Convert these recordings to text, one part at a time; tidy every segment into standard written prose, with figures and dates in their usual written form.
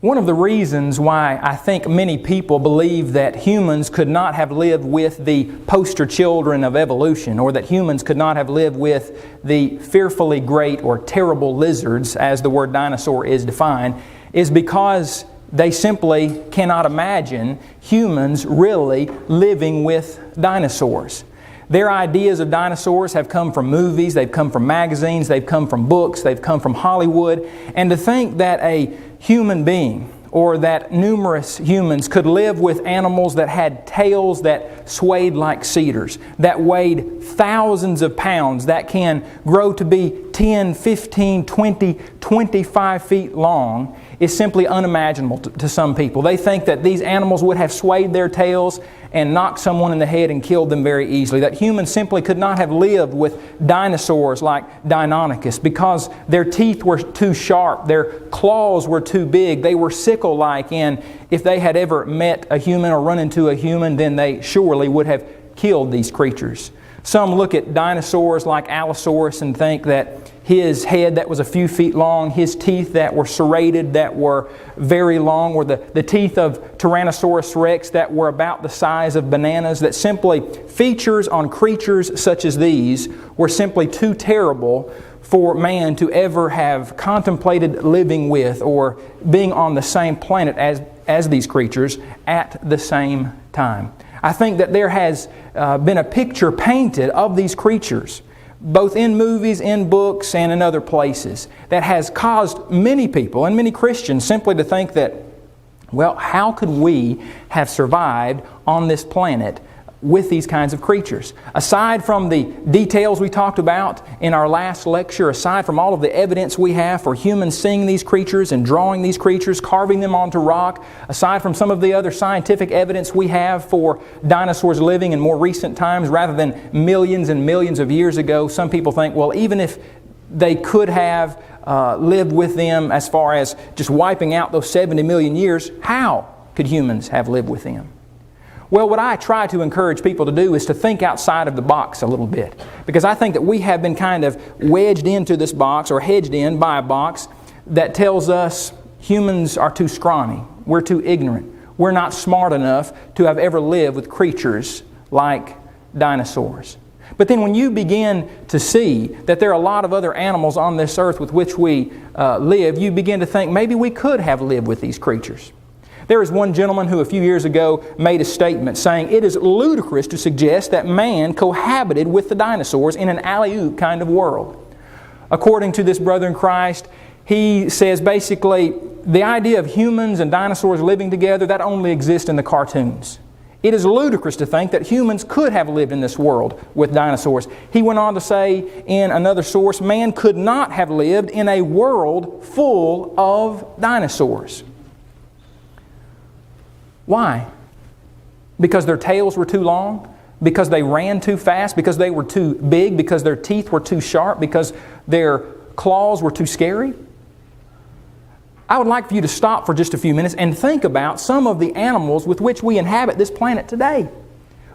One of the reasons why I think many people believe that humans could not have lived with the poster children of evolution, or that humans could not have lived with the fearfully great or terrible lizards, as the word dinosaur is defined, is because they simply cannot imagine humans really living with dinosaurs. Their ideas of dinosaurs have come from movies, they've come from magazines, they've come from books, they've come from Hollywood. And to think that a human being, or that numerous humans could live with animals that had tails that swayed like cedars, that weighed thousands of pounds, that can grow to be 10, 15, 20, 25 feet long, is simply unimaginable to some people. They think that these animals would have swayed their tails and knocked someone in the head and killed them very easily. That humans simply could not have lived with dinosaurs like Deinonychus because their teeth were too sharp, their claws were too big, they were sickle-like, and if they had ever met a human or run into a human, then they surely would have killed these creatures. Some look at dinosaurs like Allosaurus and think that his head that was a few feet long, his teeth that were serrated, that were very long, or the teeth of Tyrannosaurus rex that were about the size of bananas, that simply features on creatures such as these were simply too terrible for man to ever have contemplated living with or being on the same planet as these creatures at the same time. I think that there has been a picture painted of these creatures, both in movies, in books, and in other places, that has caused many people and many Christians simply to think that, well, how could we have survived on this planet with these kinds of creatures? Aside from the details we talked about in our last lecture, aside from all of the evidence we have for humans seeing these creatures and drawing these creatures, carving them onto rock, aside from some of the other scientific evidence we have for dinosaurs living in more recent times rather than millions and millions of years ago, some people think, well, even if they could have lived with them as far as just wiping out those 70 million years, how could humans have lived with them? Well, what I try to encourage people to do is to think outside of the box a little bit. Because I think that we have been kind of wedged into this box, or hedged in by a box that tells us humans are too scrawny, we're too ignorant, we're not smart enough to have ever lived with creatures like dinosaurs. But then when you begin to see that there are a lot of other animals on this earth with which we live, you begin to think maybe we could have lived with these creatures. There is one gentleman who a few years ago made a statement saying it is ludicrous to suggest that man cohabited with the dinosaurs in an alley-oop kind of world. According to this brother in Christ, he says basically the idea of humans and dinosaurs living together, that only exists in the cartoons. It is ludicrous to think that humans could have lived in this world with dinosaurs. He went on to say in another source, man could not have lived in a world full of dinosaurs. Why? Because their tails were too long? Because they ran too fast? Because they were too big? Because their teeth were too sharp? Because their claws were too scary? I would like for you to stop for just a few minutes and think about some of the animals with which we inhabit this planet today.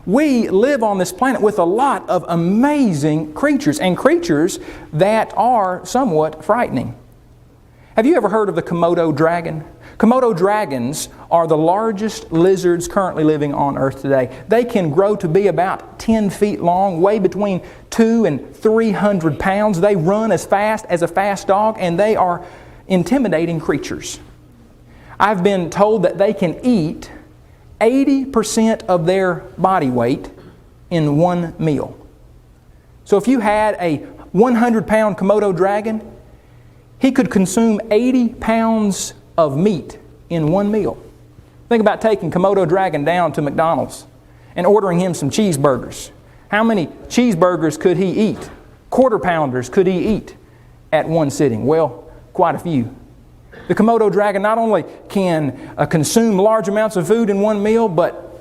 We live on this planet with a lot of amazing creatures, and creatures that are somewhat frightening. Have you ever heard of the Komodo dragon? Komodo dragons are the largest lizards currently living on Earth today. They can grow to be about 10 feet long, weigh between 200 and 300 pounds. They run as fast as a fast dog, and they are intimidating creatures. I've been told that they can eat 80% of their body weight in one meal. So if you had a 100-pound Komodo dragon, he could consume 80 pounds of meat in one meal. Think about taking Komodo dragon down to McDonald's and ordering him some cheeseburgers. How many cheeseburgers could he eat? Quarter pounders could he eat at one sitting? Well, quite a few. The Komodo dragon not only can consume large amounts of food in one meal, but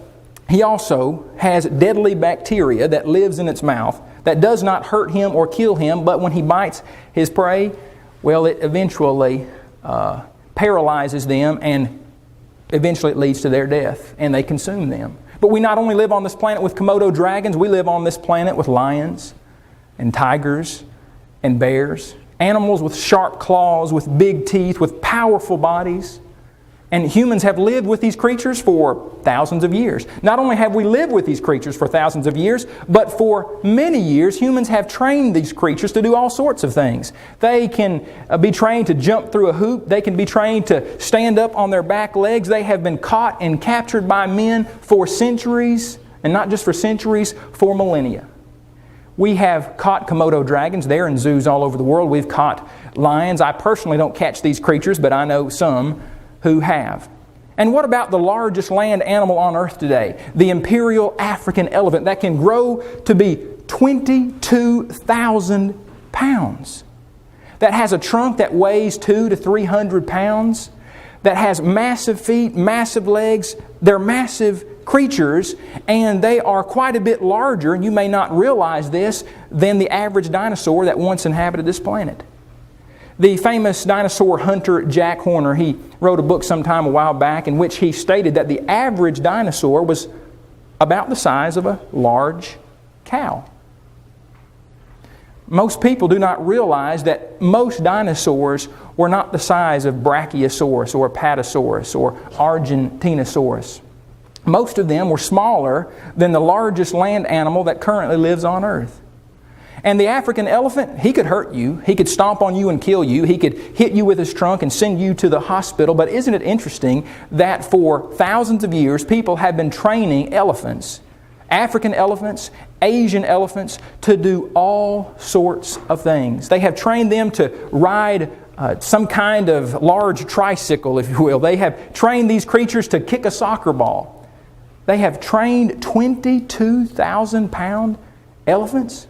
he also has deadly bacteria that lives in its mouth that does not hurt him or kill him, but when he bites his prey, well, it eventually paralyzes them, and eventually it leads to their death, and they consume them. But we not only live on this planet with Komodo dragons, we live on this planet with lions and tigers and bears, animals with sharp claws, with big teeth, with powerful bodies. And humans have lived with these creatures for thousands of years. Not only have we lived with these creatures for thousands of years, but for many years humans have trained these creatures to do all sorts of things. They can be trained to jump through a hoop. They can be trained to stand up on their back legs. They have been caught and captured by men for centuries, and not just for centuries, for millennia. We have caught Komodo dragons. They're in zoos all over the world. We've caught lions. I personally don't catch these creatures, but I know some who have. And what about the largest land animal on earth today? The imperial African elephant that can grow to be 22,000 pounds. That has a trunk that weighs 200 to 300 pounds. That has massive feet, massive legs. They're massive creatures, and they are quite a bit larger, and you may not realize this, than the average dinosaur that once inhabited this planet. The famous dinosaur hunter Jack Horner, he wrote a book sometime a while back in which he stated that the average dinosaur was about the size of a large cow. Most people do not realize that most dinosaurs were not the size of Brachiosaurus or Apatosaurus or Argentinosaurus. Most of them were smaller than the largest land animal that currently lives on earth. And the African elephant, he could hurt you. He could stomp on you and kill you. He could hit you with his trunk and send you to the hospital. But isn't it interesting that for thousands of years, people have been training elephants, African elephants, Asian elephants, to do all sorts of things. They have trained them to ride some kind of large tricycle, if you will. They have trained these creatures to kick a soccer ball. They have trained 22,000-pound elephants.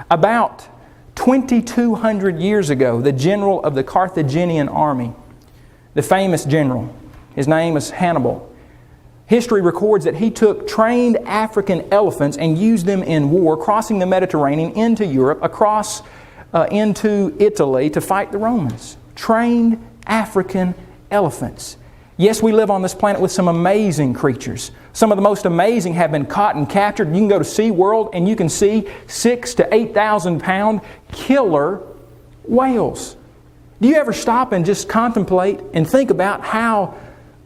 About 2,200 years ago, the general of the Carthaginian army, the famous general, his name is Hannibal. History records that he took trained African elephants and used them in war, crossing the Mediterranean into Europe, across into Italy to fight the Romans. Trained African elephants. Yes, we live on this planet with some amazing creatures. Some of the most amazing have been caught and captured. You can go to SeaWorld and you can see 6,000 to 8,000 pound killer whales. Do you ever stop and just contemplate and think about how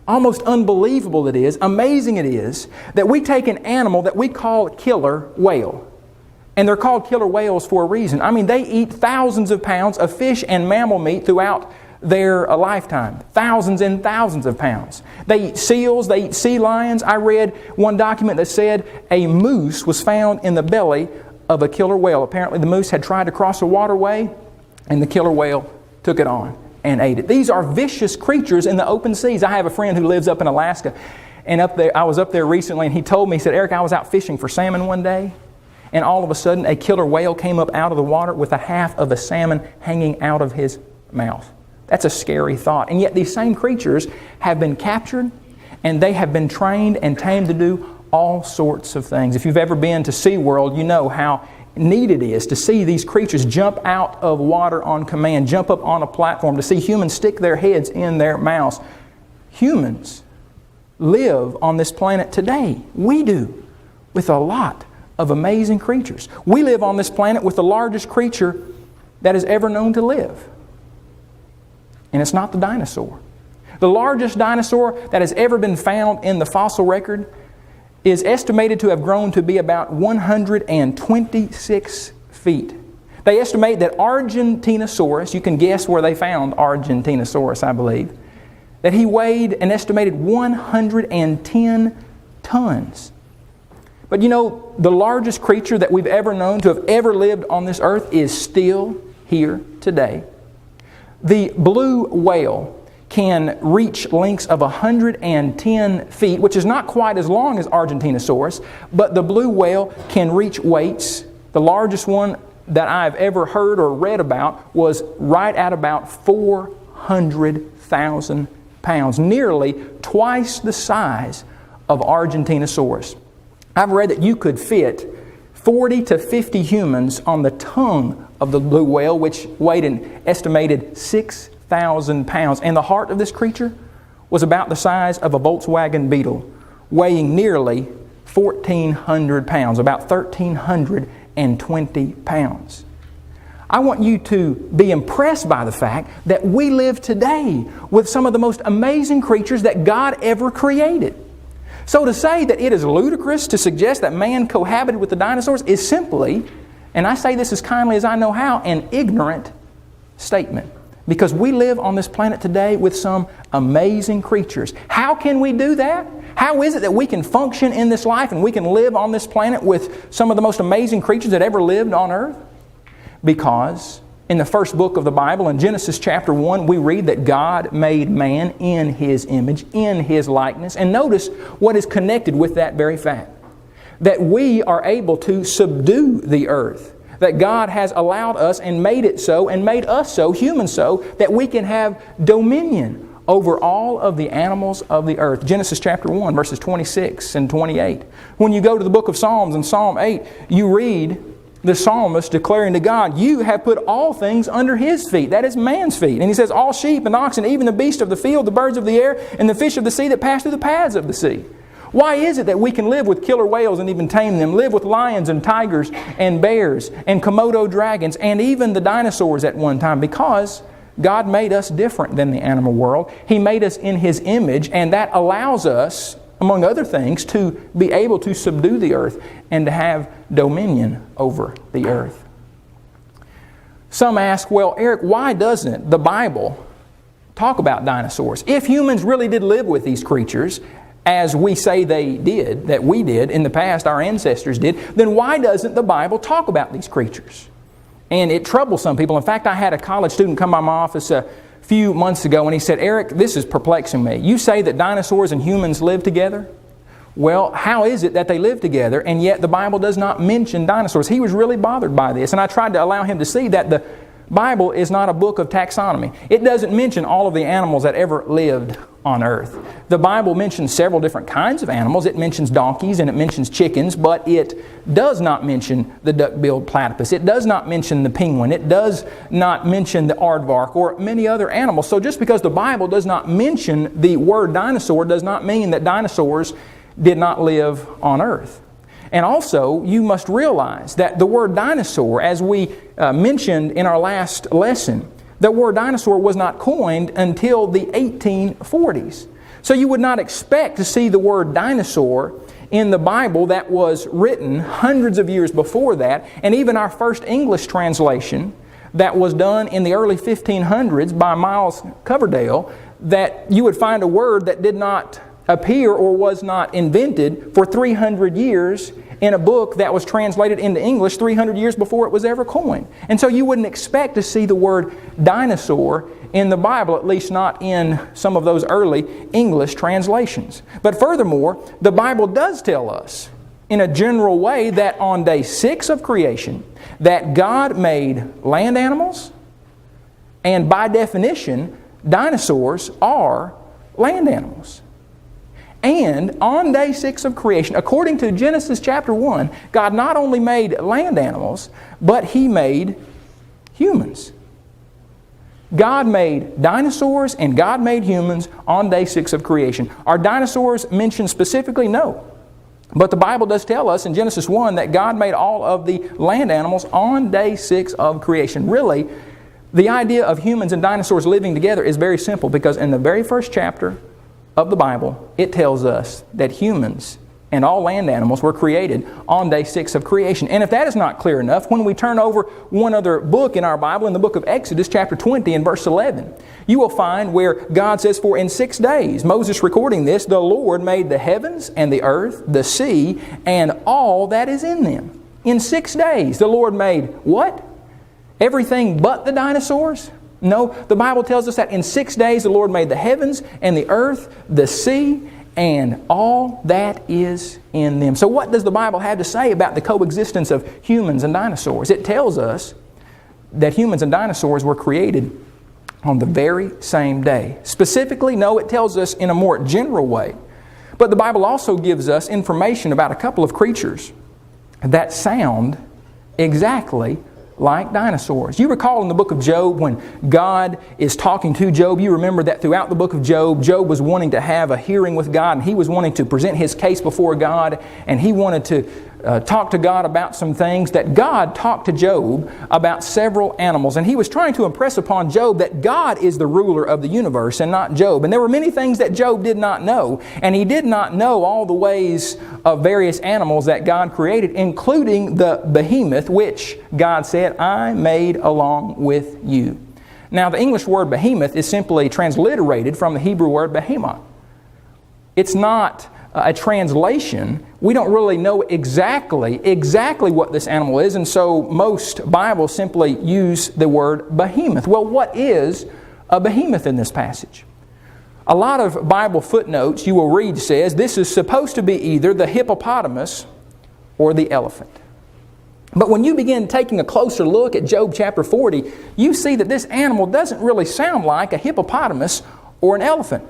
almost unbelievable it is, amazing it is, that we take an animal that we call a killer whale. And they're called killer whales for a reason. I mean, they eat thousands of pounds of fish and mammal meat throughout their lifetime. Thousands and thousands of pounds. They eat seals, they eat sea lions. I read one document that said a moose was found in the belly of a killer whale. Apparently the moose had tried to cross a waterway and the killer whale took it on and ate it. These are vicious creatures in the open seas. I have a friend who lives up in Alaska, and I was up there recently, and he told me, he said, Eric, I was out fishing for salmon one day, and all of a sudden a killer whale came up out of the water with a half of a salmon hanging out of his mouth. That's a scary thought. And yet these same creatures have been captured and they have been trained and tamed to do all sorts of things. If you've ever been to SeaWorld, you know how neat it is to see these creatures jump out of water on command, jump up on a platform, to see humans stick their heads in their mouths. Humans live on this planet today. We do, with a lot of amazing creatures. We live on this planet with the largest creature that is ever known to live. And it's not the dinosaur. The largest dinosaur that has ever been found in the fossil record is estimated to have grown to be about 126 feet. They estimate that Argentinosaurus, you can guess where they found Argentinosaurus, I believe, that he weighed an estimated 110 tons. But you know, the largest creature that we've ever known to have ever lived on this earth is still here today. The blue whale can reach lengths of 110 feet, which is not quite as long as Argentinosaurus, but the blue whale can reach weights. The largest one that I've ever heard or read about was right at about 400,000 pounds, nearly twice the size of Argentinosaurus. I've read that you could fit 40 to 50 humans on the tongue of the blue whale, which weighed an estimated 6,000 pounds. And the heart of this creature was about the size of a Volkswagen Beetle, weighing nearly 1,400 pounds, about 1,320 pounds. I want you to be impressed by the fact that we live today with some of the most amazing creatures that God ever created. So to say that it is ludicrous to suggest that man cohabited with the dinosaurs is simply, and I say this as kindly as I know how, an ignorant statement. Because we live on this planet today with some amazing creatures. How can we do that? How is it that we can function in this life and we can live on this planet with some of the most amazing creatures that ever lived on earth? Because in the first book of the Bible, in Genesis chapter 1, we read that God made man in His image, in His likeness. And notice what is connected with that very fact. That we are able to subdue the earth. That God has allowed us and made it so, and made us so, humans so, that we can have dominion over all of the animals of the earth. Genesis chapter 1, verses 26 and 28. When you go to the book of Psalms, in Psalm 8, you read the psalmist declaring to God, "You have put all things under His feet." That is man's feet. And he says, "All sheep and oxen, even the beasts of the field, the birds of the air, and the fish of the sea that pass through the paths of the sea." Why is it that we can live with killer whales and even tame them, live with lions and tigers and bears and Komodo dragons and even the dinosaurs at one time? Because God made us different than the animal world. He made us in His image, and that allows us, among other things, to be able to subdue the earth and to have dominion over the earth. Some ask, well, Eric, why doesn't the Bible talk about dinosaurs? If humans really did live with these creatures, as we say they did, that we did in the past, our ancestors did, then why doesn't the Bible talk about these creatures? And it troubles some people. In fact, I had a college student come by my office a few months ago and he said, "Eric, this is perplexing me. You say that dinosaurs and humans live together? Well, how is it that they live together and yet the Bible does not mention dinosaurs?" He was really bothered by this, and I tried to allow him to see that the Bible is not a book of taxonomy. It doesn't mention all of the animals that ever lived on earth. The Bible mentions several different kinds of animals. It mentions donkeys and it mentions chickens, but it does not mention the duck-billed platypus. It does not mention the penguin. It does not mention the aardvark or many other animals. So just because the Bible does not mention the word dinosaur does not mean that dinosaurs did not live on earth. And also, you must realize that the word dinosaur, as we mentioned in our last lesson, the word dinosaur was not coined until the 1840s. So you would not expect to see the word dinosaur in the Bible that was written hundreds of years before that. And even our first English translation that was done in the early 1500s by Miles Coverdale, that you would find a word that did not appear or was not invented for 300 years in a book that was translated into English 300 years before it was ever coined. And so you wouldn't expect to see the word dinosaur in the Bible, at least not in some of those early English translations. But furthermore, the Bible does tell us in a general way that on day 6 of creation, that God made land animals, and by definition, dinosaurs are land animals. And on day 6 of creation, according to Genesis chapter 1, God not only made land animals, but He made humans. God made dinosaurs and God made humans on day 6 of creation. Are dinosaurs mentioned specifically? No. But the Bible does tell us in Genesis 1 that God made all of the land animals on day 6 of creation. Really, the idea of humans and dinosaurs living together is very simple, because in the very first chapter of the Bible, it tells us that humans and all land animals were created on day 6 of creation. And if that is not clear enough, when we turn over one other book in our Bible, in the book of Exodus, chapter 20 and verse 11, you will find where God says, "For in 6 days," Moses recording this, "the Lord made the heavens and the earth, the sea, and all that is in them." In 6 days, the Lord made what? Everything but the dinosaurs? No, the Bible tells us that in 6 days the Lord made the heavens and the earth, the sea, and all that is in them. So what does the Bible have to say about the coexistence of humans and dinosaurs? It tells us that humans and dinosaurs were created on the very same day. Specifically, no, it tells us in a more general way. But the Bible also gives us information about a couple of creatures that sound exactly like dinosaurs. You recall in the book of Job when God is talking to Job, you remember that throughout the book of Job, Job was wanting to have a hearing with God, and he was wanting to present his case before God, and he wanted to talk to God about some things, that God talked to Job about several animals. And he was trying to impress upon Job that God is the ruler of the universe and not Job. And there were many things that Job did not know. And he did not know all the ways of various animals that God created, including the behemoth, which God said, I made along with you. Now, the English word behemoth is simply transliterated from the Hebrew word behemoth. It's not a translation. We don't really know exactly what this animal is, and so most Bibles simply use the word behemoth. Well, what is a behemoth in this passage? A lot of Bible footnotes you will read says this is supposed to be either the hippopotamus or the elephant. But when you begin taking a closer look at Job chapter 40, you see that this animal doesn't really sound like a hippopotamus or an elephant.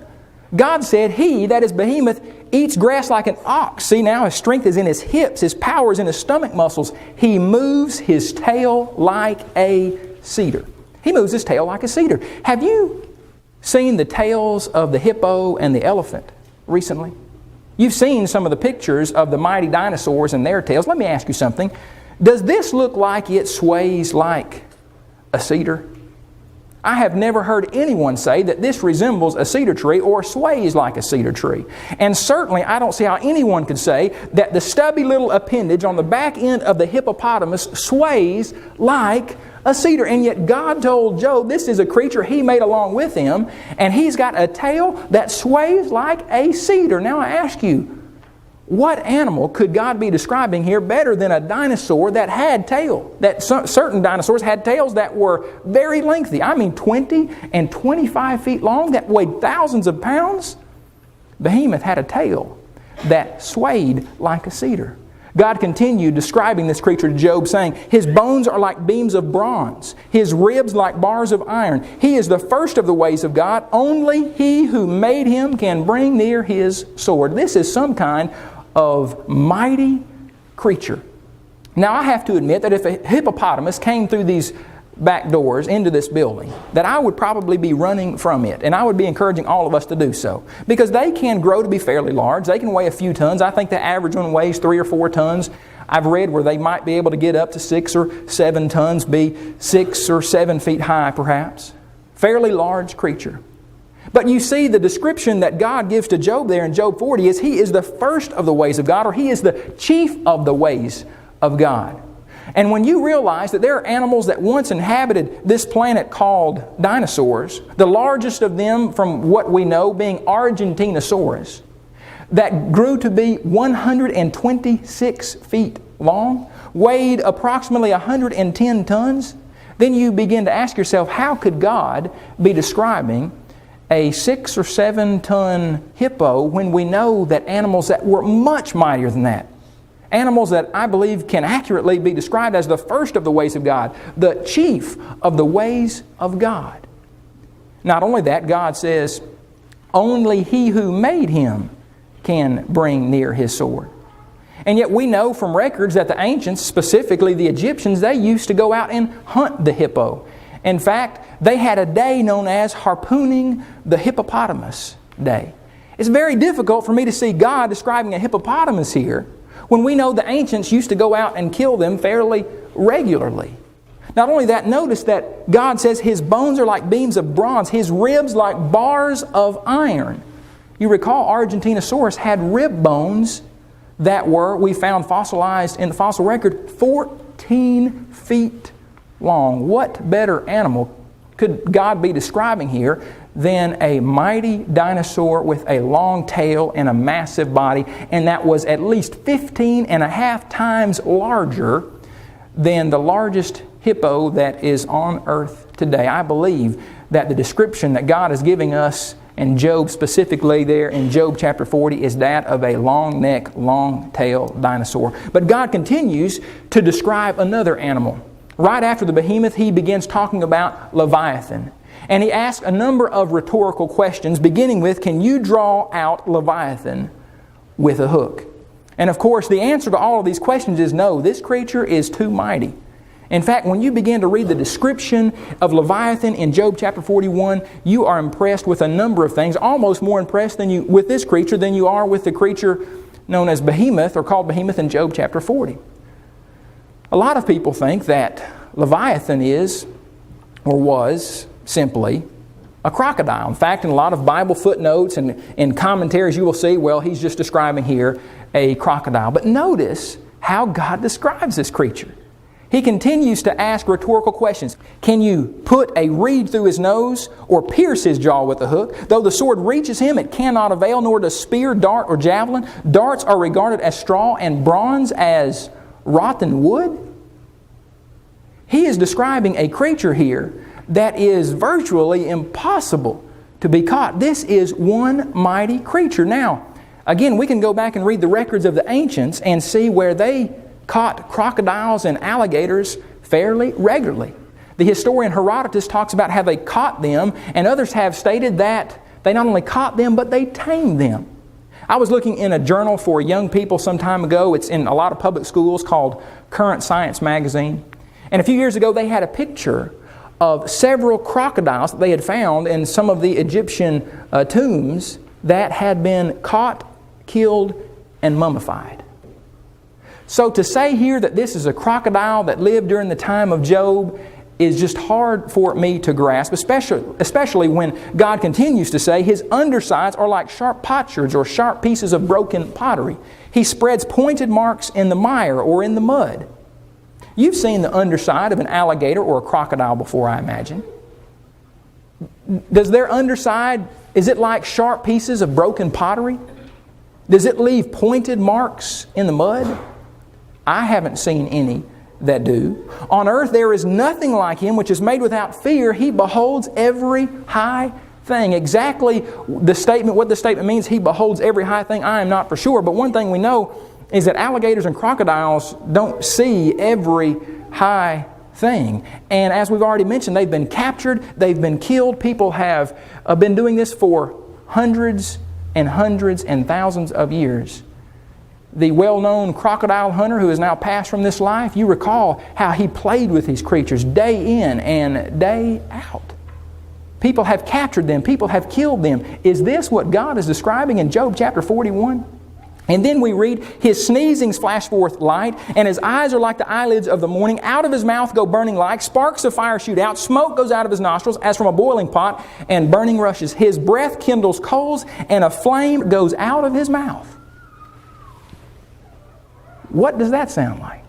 God said, He, that is behemoth, eats grass like an ox. See now, His strength is in His hips, His power is in His stomach muscles. He moves His tail like a cedar. He moves His tail like a cedar. Have you seen the tails of the hippo and the elephant recently? You've seen some of the pictures of the mighty dinosaurs and their tails. Let me ask you something. Does this look like it sways like a cedar? I have never heard anyone say that this resembles a cedar tree or sways like a cedar tree. And certainly I don't see how anyone could say that the stubby little appendage on the back end of the hippopotamus sways like a cedar. And yet God told Job this is a creature He made along with him, and he's got a tail that sways like a cedar. Now I ask you, what animal could God be describing here better than a dinosaur that had tail? That certain dinosaurs had tails that were very lengthy. I mean 20 and 25 feet long, that weighed thousands of pounds. Behemoth had a tail that swayed like a cedar. God continued describing this creature to Job, saying, His bones are like beams of bronze, His ribs like bars of iron. He is the first of the ways of God. Only He who made Him can bring near His sword. This is some kind of mighty creature. Now I have to admit that if a hippopotamus came through these back doors into this building, that I would probably be running from it, and I would be encouraging all of us to do so, because they can grow to be fairly large. They can weigh a few tons. I think the average one weighs 3 or 4 tons. I've read where they might be able to get up to 6 or 7 tons, be 6 or 7 feet high perhaps. Fairly large creature. But you see, the description that God gives to Job there in Job 40 is He is the first of the ways of God, or He is the chief of the ways of God. And when you realize that there are animals that once inhabited this planet called dinosaurs, the largest of them from what we know being Argentinosaurus, that grew to be 126 feet long, weighed approximately 110 tons, then you begin to ask yourself, how could God be describing a 6 or 7 ton hippo when we know that animals that were much mightier than that, animals that I believe can accurately be described as the first of the ways of God, the chief of the ways of God. Not only that, God says, only He who made him can bring near His sword. And yet we know from records that the ancients, specifically the Egyptians, they used to go out and hunt the hippo. In fact, they had a day known as harpooning the hippopotamus day. It's very difficult for me to see God describing a hippopotamus here when we know the ancients used to go out and kill them fairly regularly. Not only that, notice that God says His bones are like beams of bronze, His ribs like bars of iron. You recall Argentinosaurus had rib bones that were, we found fossilized in the fossil record, 14 feet long. What better animal could God be describing here than a mighty dinosaur with a long tail and a massive body, and that was at least 15.5 times larger than the largest hippo that is on earth today. I believe that the description that God is giving us and Job specifically there in Job chapter 40 is that of a long neck, long tail dinosaur. But God continues to describe another animal. Right after the behemoth, He begins talking about Leviathan. And He asks a number of rhetorical questions, beginning with, can you draw out Leviathan with a hook? And of course, the answer to all of these questions is no, this creature is too mighty. In fact, when you begin to read the description of Leviathan in Job chapter 41, you are impressed with a number of things, almost more impressed with this creature than you are with the creature known as Behemoth, or called Behemoth in Job chapter 40. A lot of people think that Leviathan is, or was, simply a crocodile. In fact, in a lot of Bible footnotes and in commentaries you will see, well, he's just describing here a crocodile. But notice how God describes this creature. He continues to ask rhetorical questions. Can you put a reed through his nose or pierce his jaw with a hook? Though the sword reaches him, it cannot avail, nor does spear, dart, or javelin. Darts are regarded as straw and bronze as rotten wood. He is describing a creature here that is virtually impossible to be caught. This is one mighty creature. Now, again, we can go back and read the records of the ancients and see where they caught crocodiles and alligators fairly regularly. The historian Herodotus talks about how they caught them, and others have stated that they not only caught them, but they tamed them. I was looking in a journal for young people some time ago. It's in a lot of public schools, called Current Science Magazine. And a few years ago, they had a picture of several crocodiles that they had found in some of the Egyptian tombs that had been caught, killed, and mummified. So to say here that this is a crocodile that lived during the time of Job is just hard for me to grasp, especially when God continues to say his undersides are like sharp potsherds or sharp pieces of broken pottery. He spreads pointed marks in the mire or in the mud. You've seen the underside of an alligator or a crocodile before, I imagine. Does their underside, is it like sharp pieces of broken pottery? Does it leave pointed marks in the mud? I haven't seen any that do. On earth there is nothing like him which is made without fear. He beholds every high thing. Exactly what the statement means, he beholds every high thing, I am not for sure. But one thing we know is that alligators and crocodiles don't see every high thing. And as we've already mentioned, they've been captured, they've been killed. People have been doing this for hundreds and hundreds and thousands of years. The well-known crocodile hunter who has now passed from this life, you recall how he played with these creatures day in and day out. People have captured them. People have killed them. Is this what God is describing in Job chapter 41? And then we read, his sneezings flash forth light, and his eyes are like the eyelids of the morning. Out of his mouth go burning light. Sparks of fire shoot out. Smoke goes out of his nostrils as from a boiling pot, and burning rushes. His breath kindles coals, and a flame goes out of his mouth. What does that sound like?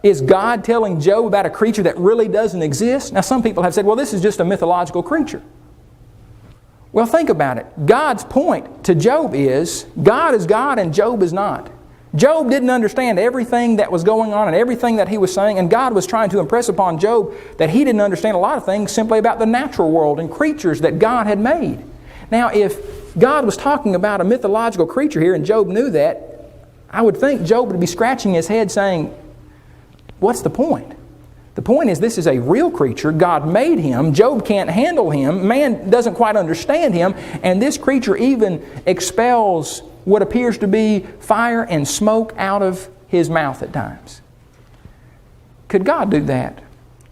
Is God telling Job about a creature that really doesn't exist? Now some people have said, well, this is just a mythological creature. Well, think about it. God's point to Job is, God is God and Job is not. Job didn't understand everything that was going on and everything that he was saying, and God was trying to impress upon Job that he didn't understand a lot of things simply about the natural world and creatures that God had made. Now, if God was talking about a mythological creature here and Job knew that, I would think Job would be scratching his head saying, what's the point? The point is, this is a real creature. God made him. Job can't handle him. Man doesn't quite understand him. And this creature even expels what appears to be fire and smoke out of his mouth at times. Could God do that?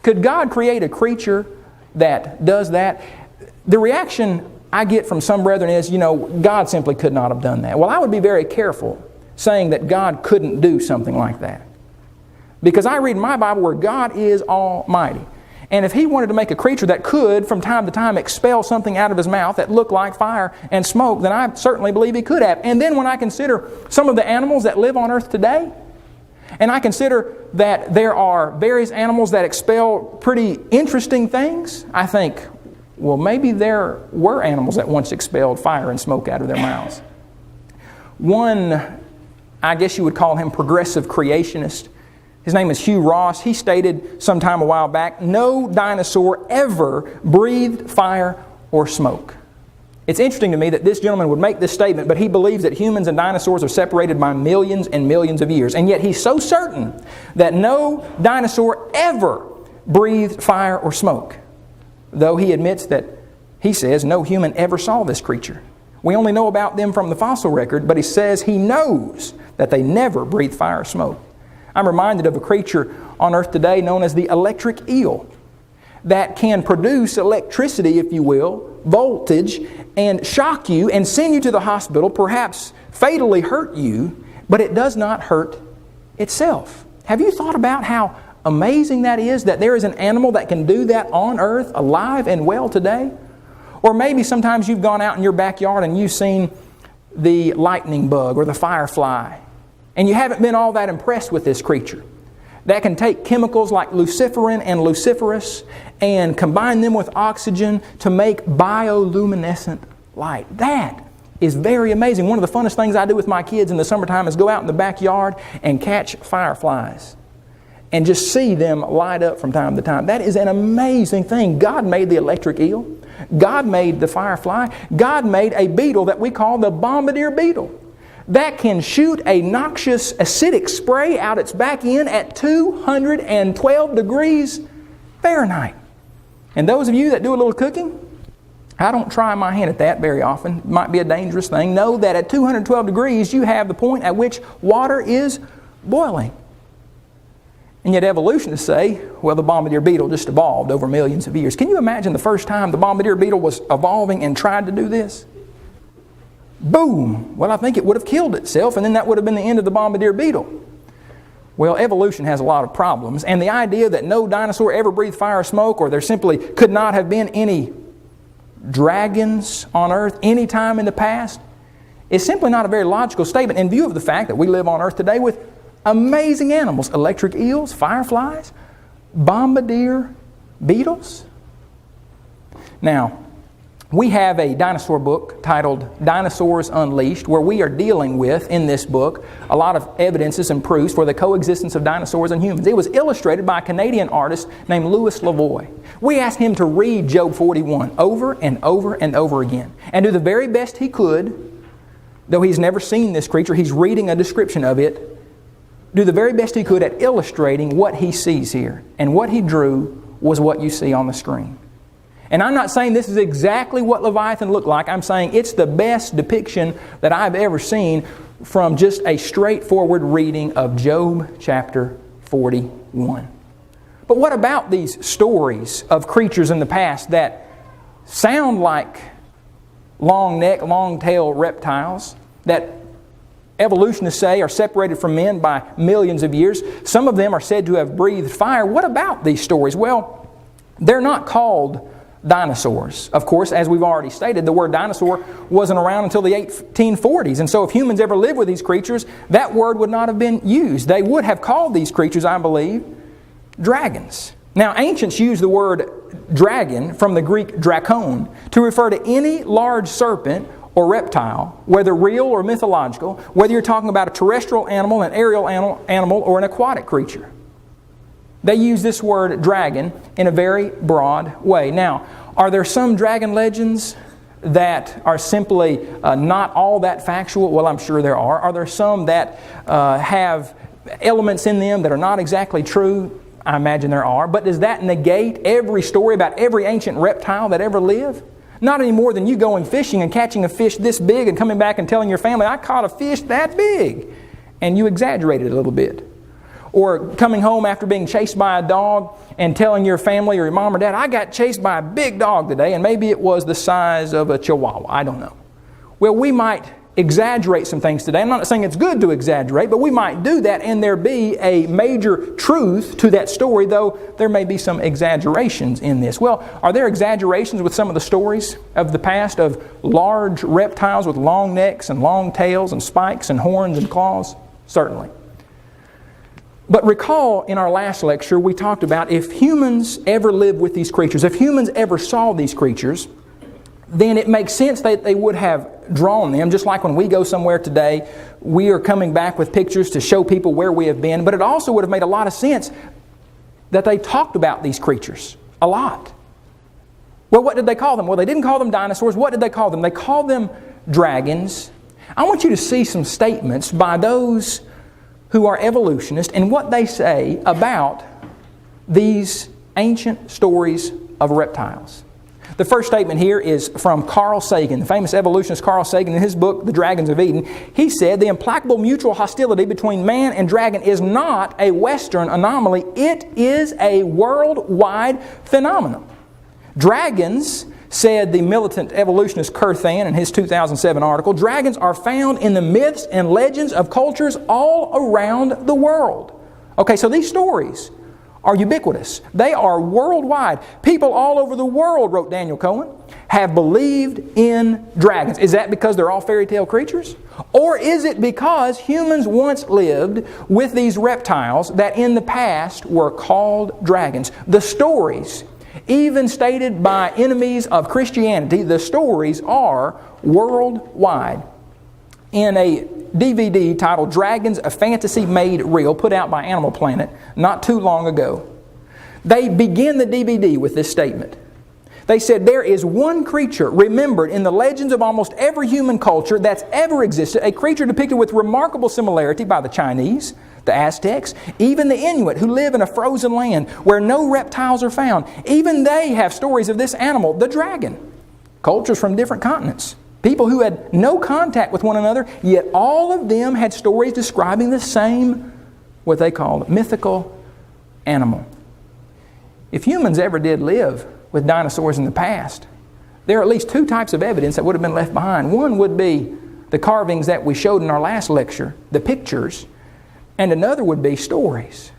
Could God create a creature that does that? The reaction I get from some brethren is, God simply could not have done that. Well, I would be very careful saying that God couldn't do something like that. Because I read in my Bible where God is almighty. And if He wanted to make a creature that could, from time to time, expel something out of His mouth that looked like fire and smoke, then I certainly believe He could have. And then when I consider some of the animals that live on earth today, and I consider that there are various animals that expel pretty interesting things, I think, well, maybe there were animals that once expelled fire and smoke out of their mouths. One, I guess you would call him progressive creationist. His name is Hugh Ross. He stated sometime a while back, no dinosaur ever breathed fire or smoke. It's interesting to me that this gentleman would make this statement, but he believes that humans and dinosaurs are separated by millions and millions of years. And yet he's so certain that no dinosaur ever breathed fire or smoke. Though he admits that, he says, no human ever saw this creature. We only know about them from the fossil record, but he says he knows that they never breathe fire or smoke. I'm reminded of a creature on earth today known as the electric eel that can produce electricity, if you will, voltage and shock you and send you to the hospital, perhaps fatally hurt you, but it does not hurt itself. Have you thought about how amazing that is, that there is an animal that can do that on earth, alive and well today? Or maybe sometimes you've gone out in your backyard and you've seen the lightning bug or the firefly, and you haven't been all that impressed with this creature that can take chemicals like luciferin and luciferase and combine them with oxygen to make bioluminescent light. That is very amazing. One of the funnest things I do with my kids in the summertime is go out in the backyard and catch fireflies and just see them light up from time to time. That is an amazing thing. God made the electric eel. God made the firefly. God made a beetle that we call the bombardier beetle that can shoot a noxious acidic spray out its back end at 212 degrees Fahrenheit. And those of you that do a little cooking, I don't try my hand at that very often. It might be a dangerous thing. Know that at 212 degrees you have the point at which water is boiling. And yet evolutionists say, well, the bombardier beetle just evolved over millions of years. Can you imagine the first time the bombardier beetle was evolving and tried to do this? Boom! Well, I think it would have killed itself, and then that would have been the end of the bombardier beetle. Well, evolution has a lot of problems, and the idea that no dinosaur ever breathed fire or smoke, or there simply could not have been any dragons on earth any time in the past, is simply not a very logical statement in view of the fact that we live on earth today with amazing animals, electric eels, fireflies, bombardier beetles. Now, we have a dinosaur book titled Dinosaurs Unleashed, where we are dealing with, in this book, a lot of evidences and proofs for the coexistence of dinosaurs and humans. It was illustrated by a Canadian artist named Louis Lavoie. We asked him to read Job 41 over and over and over again, and do the very best he could, though he's never seen this creature, he's reading a description of it, do the very best he could at illustrating what he sees here. And what he drew was what you see on the screen. And I'm not saying this is exactly what Leviathan looked like. I'm saying it's the best depiction that I've ever seen from just a straightforward reading of Job chapter 41. But what about these stories of creatures in the past that sound like long neck, long tail reptiles that evolutionists say are separated from men by millions of years? Some of them are said to have breathed fire. What about these stories? Well, they're not called dinosaurs. Of course, as we've already stated, the word dinosaur wasn't around until the 1840s. And so if humans ever lived with these creatures, that word would not have been used. They would have called these creatures, I believe, dragons. Now, ancients used the word dragon from the Greek drakon to refer to any large serpent or reptile, whether real or mythological, whether you're talking about a terrestrial animal, an aerial animal, or an aquatic creature. They use this word dragon in a very broad way. Now, are there some dragon legends that are simply not all that factual? Well, I'm sure there are. Are there some that have elements in them that are not exactly true? I imagine there are. But does that negate every story about every ancient reptile that ever lived? Not any more than you going fishing and catching a fish this big and coming back and telling your family, I caught a fish that big. And you exaggerated it a little bit. Or coming home after being chased by a dog and telling your family or your mom or dad, I got chased by a big dog today, and maybe it was the size of a chihuahua. I don't know. Well, we might exaggerate some things today. I'm not saying it's good to exaggerate, but we might do that and there be a major truth to that story, though there may be some exaggerations in this. Well, are there exaggerations with some of the stories of the past of large reptiles with long necks and long tails and spikes and horns and claws? Certainly. But recall in our last lecture we talked about if humans ever lived with these creatures, if humans ever saw these creatures, then it makes sense that they would have drawn them. Just like when we go somewhere today, we are coming back with pictures to show people where we have been. But it also would have made a lot of sense that they talked about these creatures a lot. Well, what did they call them? Well, they didn't call them dinosaurs. What did they call them? They called them dragons. I want you to see some statements by those who are evolutionists and what they say about these ancient stories of reptiles. The first statement here is from Carl Sagan, the famous evolutionist Carl Sagan, in his book, The Dragons of Eden. He said, the implacable mutual hostility between man and dragon is not a Western anomaly. It is a worldwide phenomenon. Dragons Said the militant evolutionist Kurt Than in his 2007 article, dragons are found in the myths and legends of cultures all around the world. Okay, so these stories are ubiquitous. They are worldwide. People all over the world, wrote Daniel Cohen, have believed in dragons. Is that because they're all fairy tale creatures? Or is it because humans once lived with these reptiles that in the past were called dragons? The stories, even stated by enemies of Christianity, the stories are worldwide. In a DVD titled Dragons, A Fantasy Made Real, put out by Animal Planet not too long ago, they begin the DVD with this statement. They said, there is one creature remembered in the legends of almost every human culture that's ever existed, a creature depicted with remarkable similarity by the Chinese, the Aztecs, even the Inuit who live in a frozen land where no reptiles are found. Even they have stories of this animal, the dragon. Cultures from different continents. People who had no contact with one another, yet all of them had stories describing the same, what they called, mythical animal. If humans ever did live with dinosaurs in the past, there are at least two types of evidence that would have been left behind. One would be the carvings that we showed in our last lecture, the pictures, and another would be stories.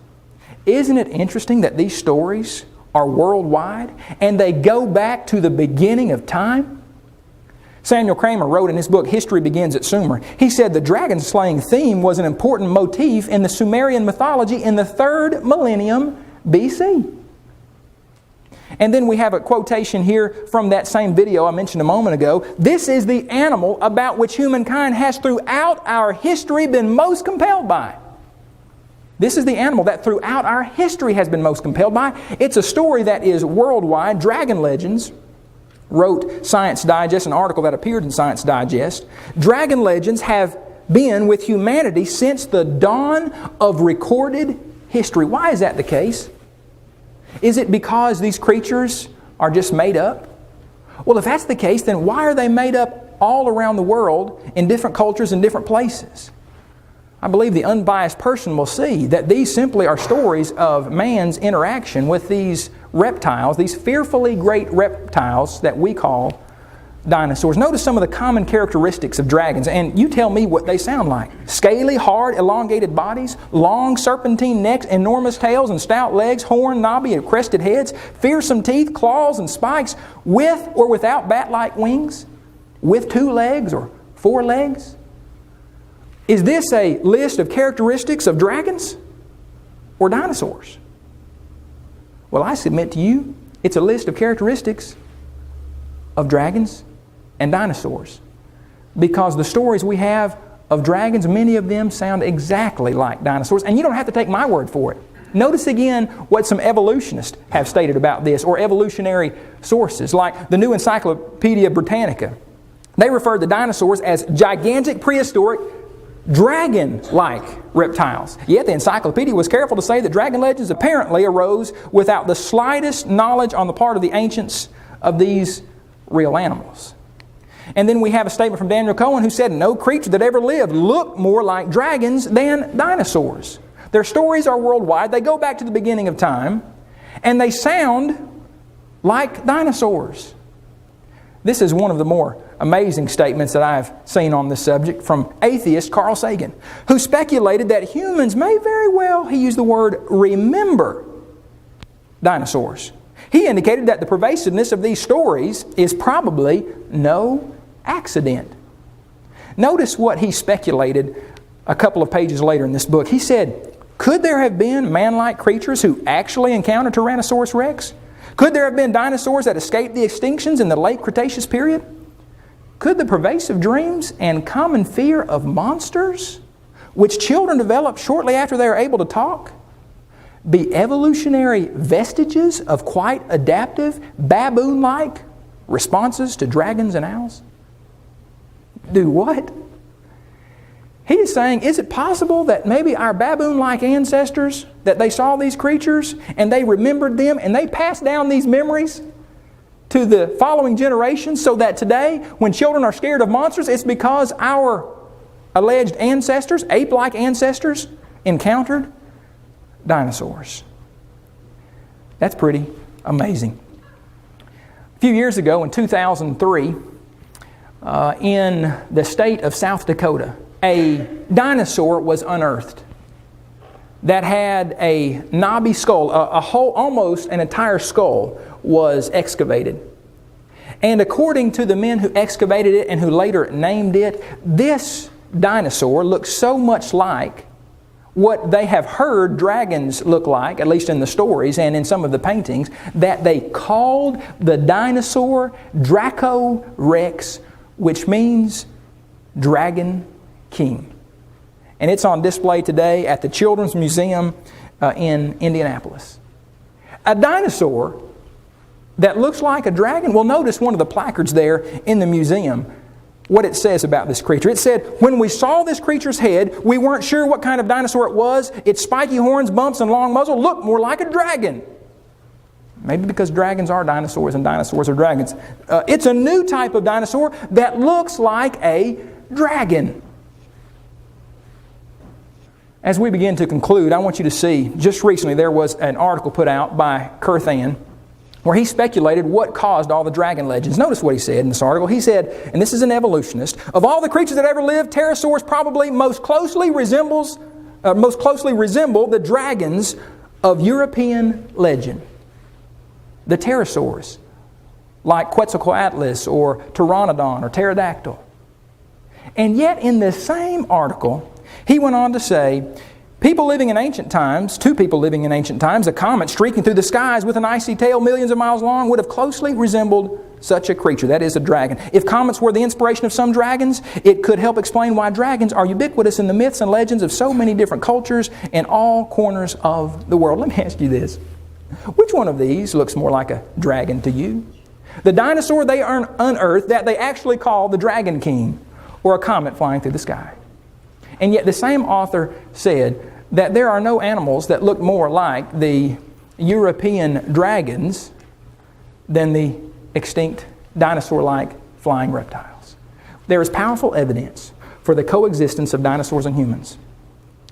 Isn't it interesting that these stories are worldwide and they go back to the beginning of time? Samuel Kramer wrote in his book, History Begins at Sumer. He said the dragon slaying theme was an important motif in the Sumerian mythology in the 3rd millennium BC. And then we have a quotation here from that same video I mentioned a moment ago. This is the animal about which humankind has throughout our history been most compelled by. This is the animal that throughout our history has been most compelled by. It's a story that is worldwide. Dragon Legends wrote Science Digest, an article that appeared in Science Digest. Dragon legends have been with humanity since the dawn of recorded history. Why is that the case? Is it because these creatures are just made up? Well, if that's the case, then why are they made up all around the world in different cultures and different places? I believe the unbiased person will see that these simply are stories of man's interaction with these reptiles, these fearfully great reptiles that we call dinosaurs. Notice some of the common characteristics of dragons, and you tell me what they sound like. Scaly, hard, elongated bodies, long serpentine necks, enormous tails and stout legs, horn, knobby, and crested heads, fearsome teeth, claws, and spikes, with or without bat-like wings, with 2 legs or 4 legs. Is this a list of characteristics of dragons or dinosaurs? Well, I submit to you, it's a list of characteristics of dragons and dinosaurs. Because the stories we have of dragons, many of them sound exactly like dinosaurs. And you don't have to take my word for it. Notice again what some evolutionists have stated about this, or evolutionary sources, like the New Encyclopedia Britannica. They referred to dinosaurs as gigantic prehistoric dragon-like reptiles. Yet the encyclopedia was careful to say that dragon legends apparently arose without the slightest knowledge on the part of the ancients of these real animals. And then we have a statement from Daniel Cohen who said, no creature that ever lived looked more like dragons than dinosaurs. Their stories are worldwide. They go back to the beginning of time, and they sound like dinosaurs. This is one of the more amazing statements that I've seen on this subject from atheist Carl Sagan, who speculated that humans may very well, he used the word, remember dinosaurs. He indicated that the pervasiveness of these stories is probably no accident. Notice what he speculated a couple of pages later in this book. He said, could there have been man-like creatures who actually encountered Tyrannosaurus rex? Could there have been dinosaurs that escaped the extinctions in the late Cretaceous period? Could the pervasive dreams and common fear of monsters, which children develop shortly after they are able to talk, be evolutionary vestiges of quite adaptive, baboon-like responses to dragons and owls? Do what? He is saying, is it possible that maybe our baboon-like ancestors, that they saw these creatures and they remembered them and they passed down these memories to the following generations, so that today when children are scared of monsters, it's because our alleged ancestors, ape-like ancestors, encountered dinosaurs? That's pretty amazing. few years ago, in 2003, in the state of South Dakota, a dinosaur was unearthed that had a knobby skull, a whole, almost an entire skull was excavated. And according to the men who excavated it and who later named it, this dinosaur looks so much like what they have heard dragons look like, at least in the stories and in some of the paintings, that they called the dinosaur Draco Rex, which means Dragon King. And it's on display today at the Children's Museum in Indianapolis. A dinosaur that looks like a dragon. Well, notice one of the placards there in the museum, what it says about this creature. It said, when we saw this creature's head, we weren't sure what kind of dinosaur it was. Its spiky horns, bumps, and long muzzle looked more like a dragon. Maybe because dragons are dinosaurs and dinosaurs are dragons. It's a new type of dinosaur that looks like a dragon. As we begin to conclude, I want you to see, just recently there was an article put out by Kurthan where he speculated what caused all the dragon legends. Notice what he said in this article. He said, and this is an evolutionist, of all the creatures that ever lived, pterosaurs probably most closely resemble the dragons of European legend. The pterosaurs, like Quetzalcoatlus or Pteranodon or pterodactyl. And yet in this same article, he went on to say, two people living in ancient times, a comet streaking through the skies with an icy tail millions of miles long would have closely resembled such a creature. That is a dragon. If comets were the inspiration of some dragons, it could help explain why dragons are ubiquitous in the myths and legends of so many different cultures in all corners of the world. Let me ask you this. Which one of these looks more like a dragon to you? The dinosaur they unearthed that they actually call the Dragon King, or a comet flying through the sky? And yet the same author said that there are no animals that look more like the European dragons than the extinct dinosaur-like flying reptiles. There is powerful evidence for the coexistence of dinosaurs and humans.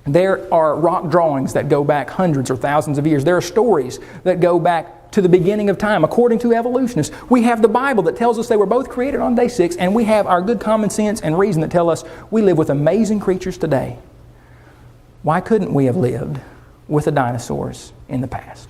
There are rock drawings that go back hundreds or thousands of years. There are stories that go back to the beginning of time. According to evolutionists, we have the Bible that tells us they were both created on day 6, and we have our good common sense and reason that tell us we live with amazing creatures today. Why couldn't we have lived with the dinosaurs in the past?